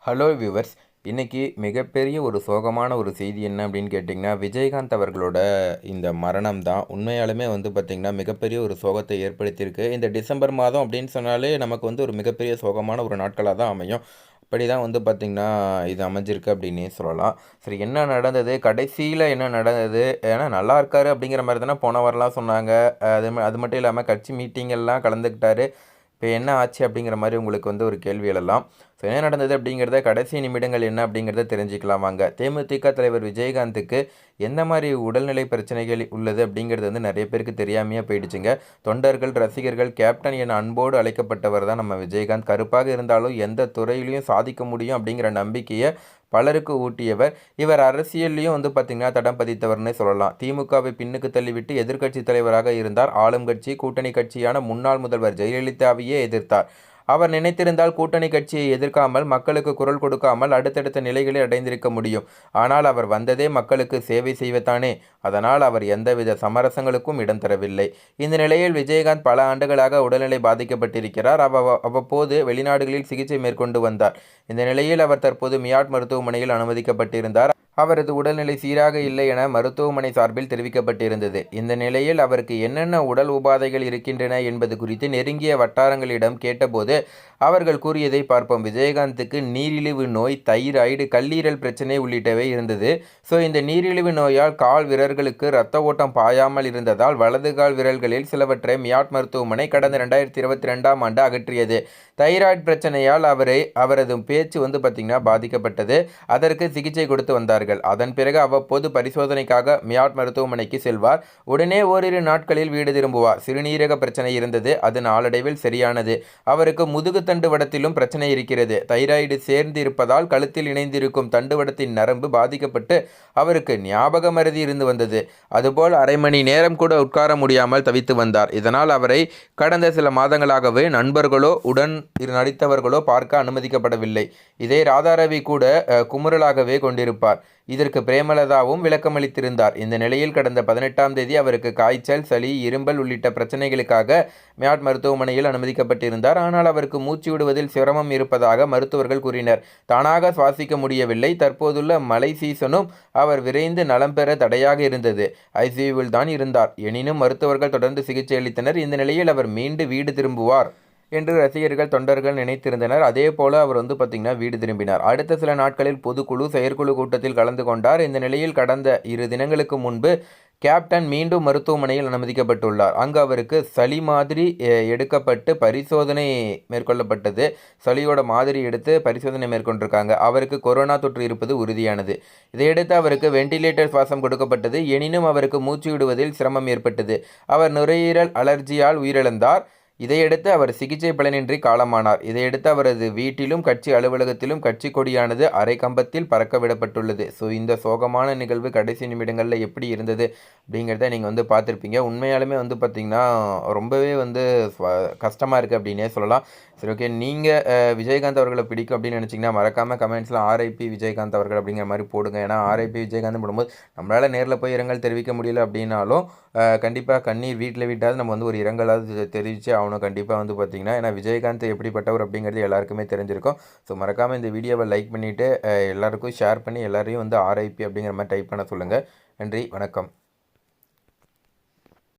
Hello viewers. இன்றைக்கி மிகப்பெரிய ஒரு சோகமான ஒரு செய்தி என்ன அப்படின்னு கேட்டிங்கன்னா, விஜயகாந்த் அவர்களோட இந்த மரணம் தான். உண்மையாலுமே பார்த்திங்கன்னா மிகப்பெரிய ஒரு சோகத்தை ஏற்படுத்தியிருக்கு. இந்த டிசம்பர் மாதம் அப்படின்னு சொன்னாலே நமக்கு ஒரு மிகப்பெரிய சோகமான ஒரு நாட்களாக தான் அமையும். அப்படி தான் பார்த்திங்கன்னா இது அமைஞ்சிருக்கு அப்படின்னே சொல்லலாம். சரி, என்ன நடந்தது, கடைசியில் என்ன நடந்தது, ஏன்னா நல்லா இருக்காரு அப்படிங்கிற மாதிரி தானே போன வாரம்லாம் சொன்னாங்க. அது மட்டும் இல்லாமல் கட்சி மீட்டிங்கெல்லாம் கலந்துக்கிட்டாரு. இப்போ என்ன ஆச்சு அப்படிங்கிற மாதிரி உங்களுக்கு ஒரு கேள்வி எழலாம். ஸோ என்ன நடந்தது அப்படிங்கிறத கடைசி நிமிடங்கள் என்ன அப்படிங்கிறத தெரிஞ்சுக்கலாம் வாங்க. தேமுதிக தலைவர் விஜயகாந்துக்கு எந்த மாதிரி உடல்நிலை பிரச்சனைகள் உள்ளது அப்படிங்கிறது நிறைய பேருக்கு தெரியாமையே போயிடுச்சுங்க. தொண்டர்கள், ரசிகர்கள், கேப்டன் என அன்போடு அழைக்கப்பட்டவர் தான் நம்ம விஜயகாந்த். கருப்பாக இருந்தாலும் எந்த துறையிலையும் சாதிக்க முடியும் அப்படிங்கிற நம்பிக்கையை பலருக்கு ஊட்டியவர். இவர் அரசியல்லையும் பார்த்திங்கன்னா தடம் பதித்தவர்னே சொல்லலாம். திமுகவை பின்னுக்கு தள்ளிவிட்டு எதிர்க்கட்சி தலைவராக இருந்தார். ஆளும் கட்சி, கூட்டணி கட்சியான முன்னாள் முதல்வர் ஜெயலலிதாவையே எதிர்த்தார். அவர் நினைத்திருந்தால் கூட்டணி கட்சியை எதிர்க்காமல், மக்களுக்கு குரல் கொடுக்காமல் அடுத்தடுத்த நிலைகளை அடைந்திருக்க முடியும். ஆனால் அவர் வந்ததே மக்களுக்கு சேவை செய்வதானே. அதனால் அவர் எந்தவித சமரசங்களுக்கும் இடம் தரவில்லை. இந்த நிலையில் விஜயகாந்த் பல ஆண்டுகளாக உடல்நிலை பாதிக்கப்பட்டிருக்கிறார். அவ்வப்போது வெளிநாடுகளில் சிகிச்சை மேற்கொண்டு வந்தார். இந்த நிலையில் அவர் தற்போது மியாட் மருத்துவமனையில் அனுமதிக்கப்பட்டிருந்தார். அவரது உடல்நிலை சீராக இல்லை என மருத்துவமனை சார்பில் தெரிவிக்கப்பட்டிருந்தது. இந்த நிலையில் அவருக்கு என்னென்ன உடல் உபாதைகள் இருக்கின்றன என்பது குறித்து நெருங்கிய வட்டாரங்களிடம் கேட்டபோது அவர்கள் கூறியதை பார்ப்போம். விஜயகாந்துக்கு நீரிழிவு நோய், தைராய்டு, கல்லீரல் பிரச்சனை உள்ளிட்டவை இருந்தது. ஸோ இந்த நீரிழிவு நோயால் கால் விரல்களுக்கு இரத்த ஓட்டம் பாயாமல் இருந்ததால் வலது கால் விரல்களில் சிலவற்றை மியாட் மருத்துவமனை கடந்த 2022ஆம் ஆண்டு அகற்றியது. தைராய்டு பிரச்சனையால் அவரது பேச்சு பார்த்திங்கன்னா பாதிக்கப்பட்டது. அதற்கு சிகிச்சை கொடுத்து வந்தார்கள். அதன் பிறகு அவ்வப்போது பரிசோதனைக்காக மியாட் மருத்துவமனைக்கு செல்வார். உடனே ஓரிரு நாட்களில் வீடு திரும்புவார். சிறுநீரக பிரச்சனை இருந்தது. அது நாளடைவில் சரியானது. அவருக்கு முதுகு தண்டுவடத்திலும் பிரச்சனை இருக்கிறது. தைராய்டு சேர்ந்து இருப்பதால் கழுத்தில் இணைந்திருக்கும் தண்டுவடத்தின் நரம்பு பாதிக்கப்பட்டு அவருக்கு ஞாபக மறதி இருந்து வந்தது. அதுபோல் அரை மணி நேரம் கூட உட்கார முடியாமல் தவித்து வந்தார். இதனால் அவரை கடந்த சில மாதங்களாகவே நண்பர்களோ உடன் நடித்தவர்களோ பார்க்க அனுமதிக்கப்படவில்லை. இதை ராதாரவி கூட குமுறலாகவே கொண்டிருப்பார். இதற்கு பிரேமலதாவும் விளக்கமளித்திருந்தார். இந்த நிலையில் கடந்த 18ஆம் தேதி அவருக்கு காய்ச்சல், சளி, இரும்பல் உள்ளிட்ட பிரச்சனைகளுக்காக மியாட் மருத்துவமனையில் அனுமதிக்கப்பட்டிருந்தார். ஆனால் அவருக்கு மூச்சு விடுவதில் சிரமம் இருப்பதாக மருத்துவர்கள் கூறினர். தானாக சுவாசிக்க முடியவில்லை. தற்போதுள்ள மழை சீசனும் அவர் விரைந்து நலம் பெற தடையாக இருந்தது. ஐசியூவில் தான் இருந்தார். எனினும் மருத்துவர்கள் தொடர்ந்து சிகிச்சை அளித்தனர். இந்த நிலையில் அவர் மீண்டு வீடு திரும்புவார் என்று ரசிகர்கள், தொண்டர்கள் நினைத்திருந்தனர். அதே போல அவர் பார்த்திங்கன்னா வீடு திரும்பினார். அடுத்த சில நாட்களில் பொதுக்குழு, செயற்குழு கூட்டத்தில் கலந்து கொண்டார். இந்த நிலையில் கடந்த 2 தினங்களுக்கு முன்பு கேப்டன் மீண்டும் மருத்துவமனையில் அனுமதிக்கப்பட்டுள்ளார். அங்கு அவருக்கு சளி மாதிரி எடுக்கப்பட்டு பரிசோதனை மேற்கொள்ளப்பட்டது. சளியோட மாதிரி எடுத்து பரிசோதனை மேற்கொண்டிருக்காங்க. அவருக்கு கொரோனா தொற்று இருப்பது உறுதியானது. இதையடுத்து அவருக்கு வெண்டிலேட்டர் சுவாசம் கொடுக்கப்பட்டது. எனினும் அவருக்கு மூச்சு விடுவதில் சிரமம் ஏற்பட்டது. அவர் நுரையீரல் அலர்ஜியால் உயிரிழந்தார். இதையடுத்து அவர் சிகிச்சை பலனின்றி காலமானார். இதையடுத்து அவரது வீட்டிலும் கட்சி அலுவலகத்திலும் கட்சி கொடியானது அரை கம்பத்தில் பறக்க விடப்பட்டுள்ளது. ஸோ இந்த சோகமான நிகழ்வு கடைசி நிமிடங்களில் எப்படி இருந்தது அப்படிங்கிறத நீங்கள் பார்த்துருப்பீங்க. உண்மையாலுமே பார்த்திங்கன்னா ரொம்பவே கஷ்டமாக இருக்குது அப்படின்னே சொல்லலாம். சரி, ஓகே. நீங்கள் விஜயகாந்த் அவர்களை பிடிக்கும் அப்படின்னு நினச்சிங்கன்னா மறக்காமல் கமெண்ட்ஸில் ஆர்ஐபி விஜயகாந்த் அவர்கள் அப்படிங்கிற மாதிரி போடுங்க. ஏன்னா ஆர்ஐபி விஜயகாந்த் போடும்போது நம்மளால் நேரில் போய் இரங்கல் தெரிவிக்க முடியல அப்படின்னாலும் கண்டிப்பாக கண்ணீர் வீட்டில் விட்டாவது நம்ம ஒரு இரங்கலாவது தெரிவித்து அவனும் கண்டிப்பாக பார்த்திங்கன்னா, ஏன்னா விஜயகாந்த் எப்படிப்பட்டவர் அப்படிங்கிறது எல்லாருக்குமே தெரிஞ்சிருக்கும். ஸோ மறக்காமல் இந்த வீடியோவை லைக் பண்ணிவிட்டு எல்லாருக்கும் ஷேர் பண்ணி எல்லாரையும் ஆர்ஐபி அப்படிங்கிற மாதிரி டைப் பண்ண சொல்லுங்கள். நன்றி, வணக்கம்.